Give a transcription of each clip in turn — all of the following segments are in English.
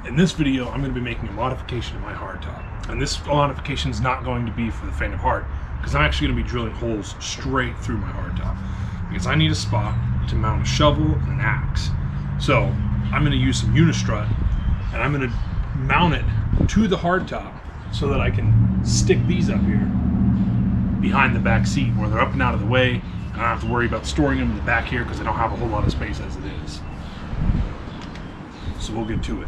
In this video, I'm going to be making a modification to my hardtop. And this modification is not going to be for the faint of heart, because I'm actually going to be drilling holes straight through my hardtop. Because I need a spot to mount a shovel and an axe. So I'm going to use some Unistrut, and I'm going to mount it to the hardtop so that I can stick these up here behind the back seat where they're up and out of the way. And I don't have to worry about storing them in the back here because I don't have a whole lot of space as it is. So we'll get to it.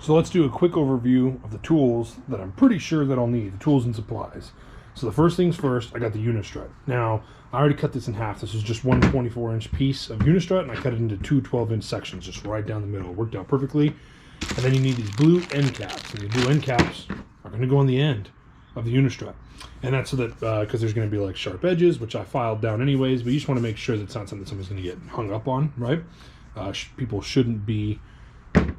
So let's do a quick overview of the tools that I'm pretty sure that I'll need, the tools and supplies. So the first things first, I got the Unistrut. Now, I already cut this in half. This is just one 24-inch piece of Unistrut, and I cut it into two 12-inch sections, just right down the middle. It worked out perfectly. And then you need these blue end caps. And the blue end caps are going to go on the end of the Unistrut. And that's so that, because there's going to be like sharp edges, which I filed down anyways, but you just want to make sure that it's not something somebody's going to get hung up on, right? People shouldn't be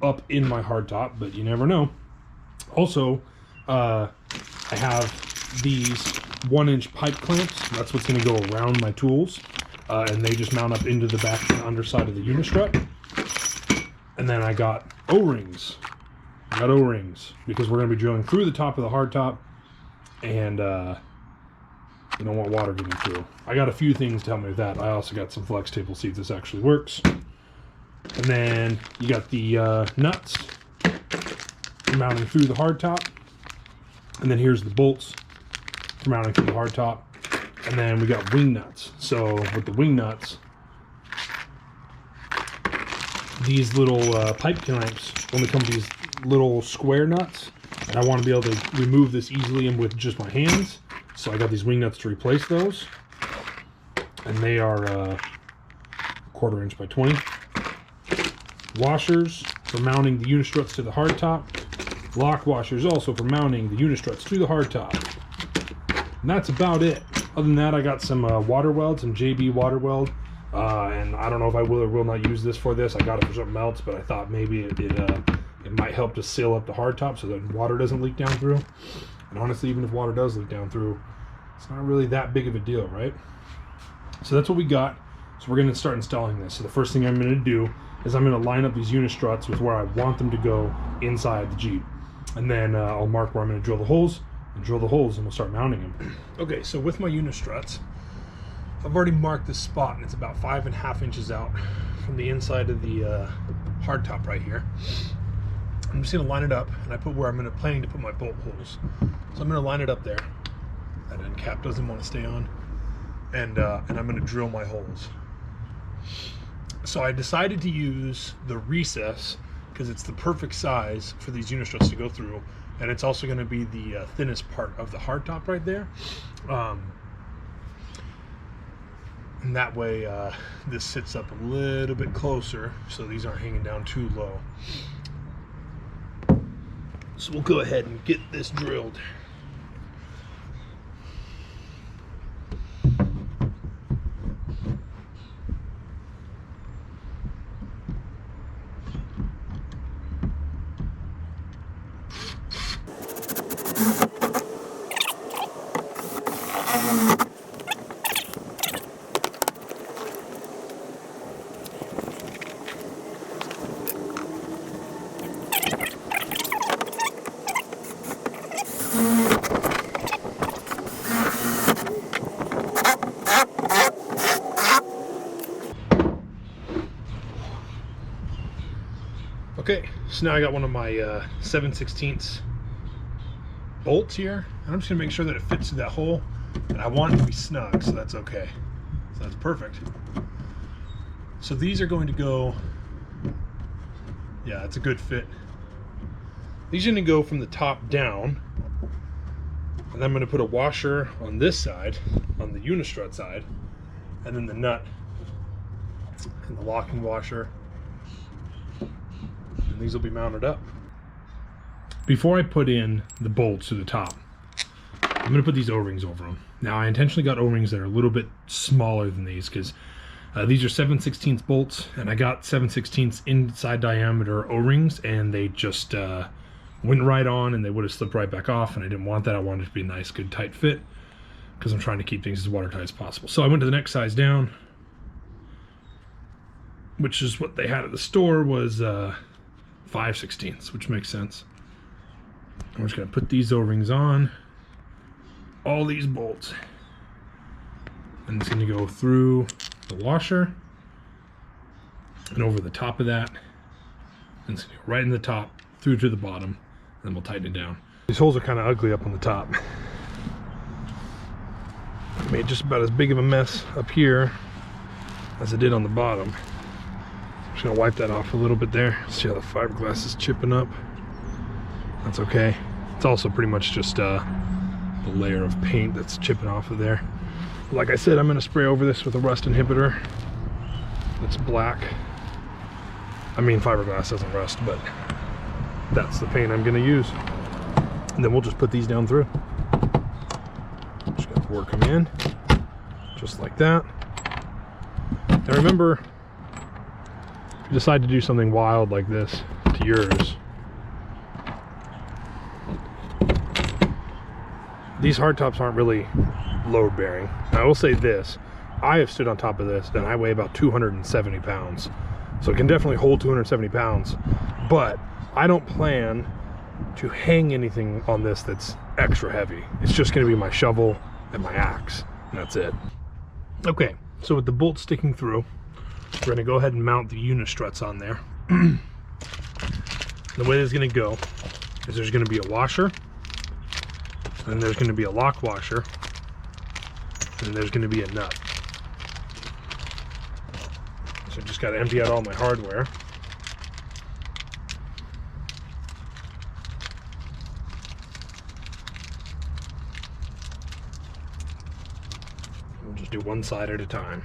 up in my hardtop, but you never know. Also, I have these 1-inch pipe clamps. That's what's going to go around my tools, and they just mount up into the back and underside of the Unistrut. And then I got O-rings. Because we're going to be drilling through the top of the hardtop, and you don't want water getting through. I got a few things to help me with that. I also got some flex tape. We'll see if this actually works. And then you got the nuts for mounting through the hardtop. And then here's the bolts for mounting through the hardtop. And then we got wing nuts. So with the wing nuts, these little pipe clamps only come with these little square nuts. And I want to be able to remove this easily and with just my hands. So I got these wing nuts to replace those. And they are 1/4 inch by 20. Washers for mounting the Unistruts to the hardtop. Lock washers also for mounting the Unistruts to the hardtop. And that's about it. Other than that, I got some water weld, some JB water weld. And I don't know if I will or will not use this for this. I got it for something else, but I thought maybe it might help to seal up the hardtop so that water doesn't leak down through. And honestly, even if water does leak down through, it's not really that big of a deal, right? So that's what we got. So we're going to start installing this. So the first thing I'm going to do is I'm going to line up these Unistruts with where I want them to go inside the Jeep. And then I'll mark where I'm going to drill the holes, and we'll start mounting them. Okay, so with my Unistruts, I've already marked this spot, and it's about 5.5 inches out from the inside of the hardtop right here. I'm just going to line it up, and I put where I'm planning to put my bolt holes. So I'm going to line it up there. That end cap doesn't want to stay on. And I'm going to drill my holes. So I decided to use the recess because it's the perfect size for these Unistruts to go through, and it's also going to be the thinnest part of the hardtop right there. And that way this sits up a little bit closer so these aren't hanging down too low. So we'll go ahead and get this drilled. Okay, so now I got one of my 7/16 bolts here, and I'm just gonna make sure that it fits through that hole, and I want it to be snug, so that's okay. So that's perfect. So these are going to go, yeah, it's a good fit. These are gonna go from the top down, and I'm gonna put a washer on this side, on the Unistrut side, and then the nut and the locking washer. And these will be mounted up. Before I put in the bolts to the top, I'm going to put these O-rings over them. Now, I intentionally got O-rings that are a little bit smaller than these because these are 7/16 bolts, and I got 7/16 inside diameter O-rings, and they just went right on, and they would have slipped right back off, and I didn't want that. I wanted it to be a nice, good, tight fit because I'm trying to keep things as watertight as possible. So I went to the next size down, which is what they had at the store, was 5/16, which makes sense. I'm just going to put these O-rings on all these bolts, and it's going to go through the washer and over the top of that, and it's going to go right in the top through to the bottom, and then we'll tighten it down. These holes are kind of ugly up on the top. I made just about as big of a mess up here as I did on the bottom. I'm just going to wipe that off a little bit there. See how the fiberglass is chipping up? That's okay. It's also pretty much just the layer of paint that's chipping off of there. Like I said, I'm going to spray over this with a rust inhibitor that's black. I mean, fiberglass doesn't rust, but that's the paint I'm going to use. And then we'll just put these down through. Just going to work them in, just like that. Now remember, if you decide to do something wild like this to yours, these hardtops aren't really load bearing. I will say this, I have stood on top of this and I weigh about 270 pounds. So it can definitely hold 270 pounds, but I don't plan to hang anything on this that's extra heavy. It's just gonna be my shovel and my axe, and that's it. Okay, so with the bolt sticking through, we're gonna go ahead and mount the Unistruts on there. The way this is gonna go is there's gonna be a washer, and there's going to be a lock washer, and there's going to be a nut. So just got to empty out all my hardware. We'll just do one side at a time.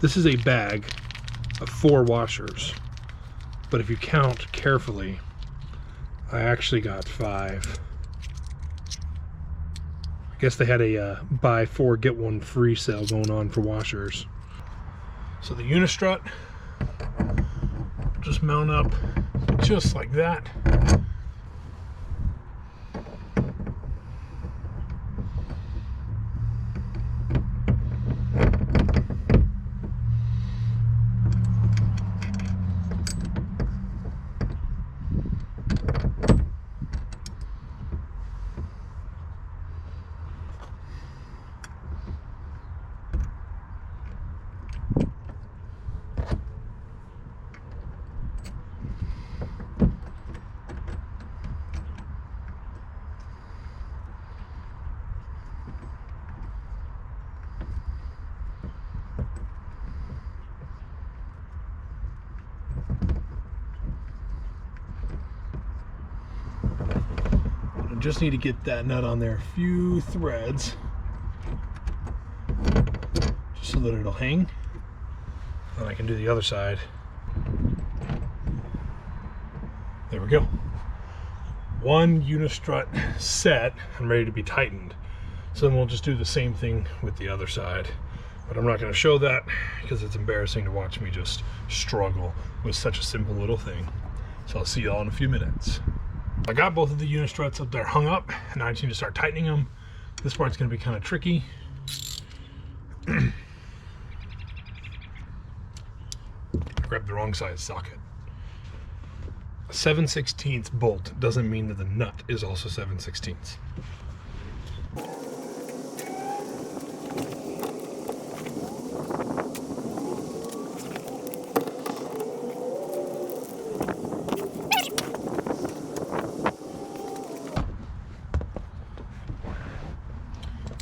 This is a bag of 4 washers, but if you count carefully, I actually got 5. I guess they had a buy 4 get 1 free sale going on for washers. So the Unistrut just mount up just like that. Just need to get that nut on there a few threads just so that it'll hang. Then I can do the other side. There we go. One Unistrut set and ready to be tightened. So then we'll just do the same thing with the other side. But I'm not going to show that because it's embarrassing to watch me just struggle with such a simple little thing. So I'll see you all in a few minutes. I got both of the Unistruts up there hung up, and now I just need to start tightening them. This part's going to be kind of tricky. I grabbed the wrong size socket. A 7/16 bolt doesn't mean that the nut is also 7/16.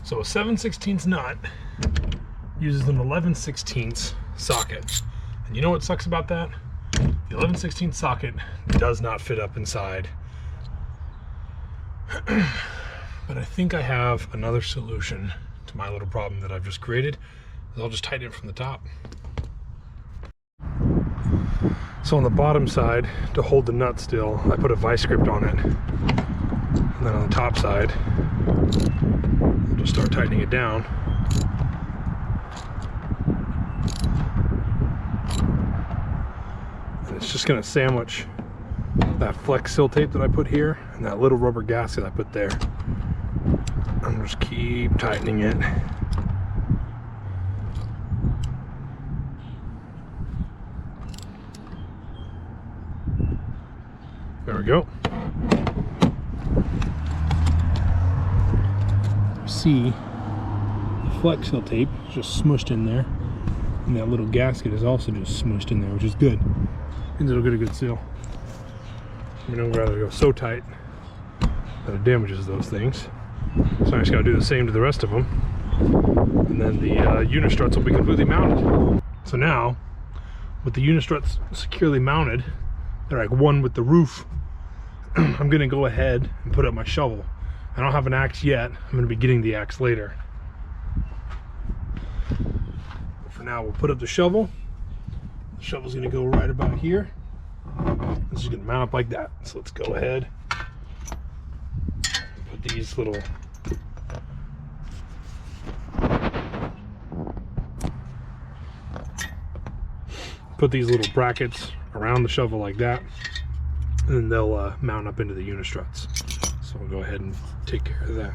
So a 7/16 nut uses an 11/16 socket. And you know what sucks about that? The 11/16 socket does not fit up inside. But I think I have another solution to my little problem that I've just created. I'll just tighten it from the top. So on the bottom side, to hold the nut still, I put a vice grip on it. And And then on the top side, I'll just start tightening it down. And it's just gonna sandwich that flex seal tape that I put here and that little rubber gasket I put there. I'm just keep tightening it. There we go. See, the flex seal tape is just smushed in there, and that little gasket is also just smushed in there, which is good. Means it'll get a good seal. I mean, I'd rather go so tight that it damages those things. So I just got to do the same to the rest of them, and then the Unistruts will be completely mounted. So now, with the Unistruts securely mounted, they're like one with the roof. I'm gonna go ahead and put up my shovel. I don't have an axe yet. I'm gonna be getting the axe later. But for now, we'll put up the shovel. The shovel's gonna go right about here. This is gonna mount up like that. So let's go ahead and put these little brackets around the shovel like that, and then they'll mount up into the Unistruts. So we'll go ahead and take care of that.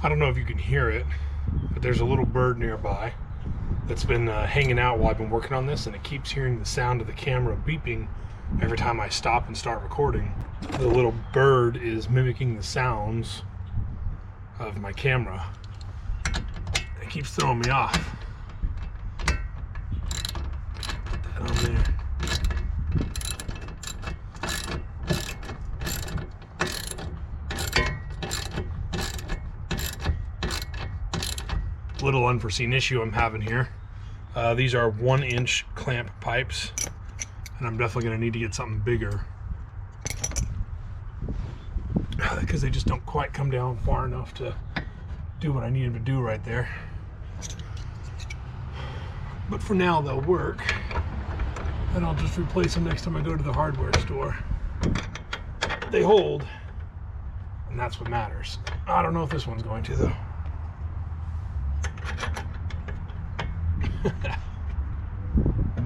I don't know if you can hear it, but there's a little bird nearby that's been hanging out while I've been working on this, and it keeps hearing the sound of the camera beeping every time I stop and start recording. The little bird is mimicking the sounds of my camera. It keeps throwing me off. Put that on there. Little unforeseen issue I'm having here. These are 1-inch clamp pipes, and I'm definitely going to need to get something bigger because they just don't quite come down far enough to do what I need them to do right there. But for now they'll work, and I'll just replace them next time I go to the hardware store. They hold, and that's what matters. I don't know if this one's going to though.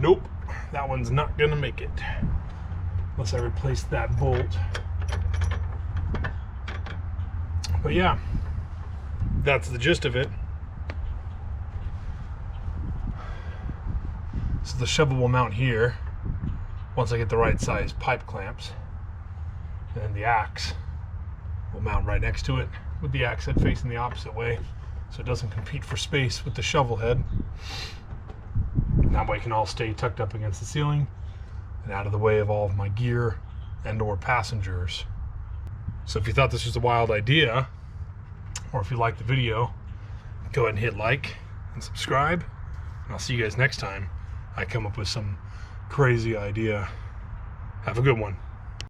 Nope, that one's not gonna make it unless I replace that bolt. But yeah, that's the gist of it. So the shovel will mount here once I get the right size pipe clamps, and then the axe will mount right next to it with the axe head facing the opposite way so it doesn't compete for space with the shovel head. That way it can all stay tucked up against the ceiling and out of the way of all of my gear and or passengers. So if you thought this was a wild idea, or if you liked the video, go ahead and hit like and subscribe, and I'll see you guys next time I come up with some crazy idea. Have a good one.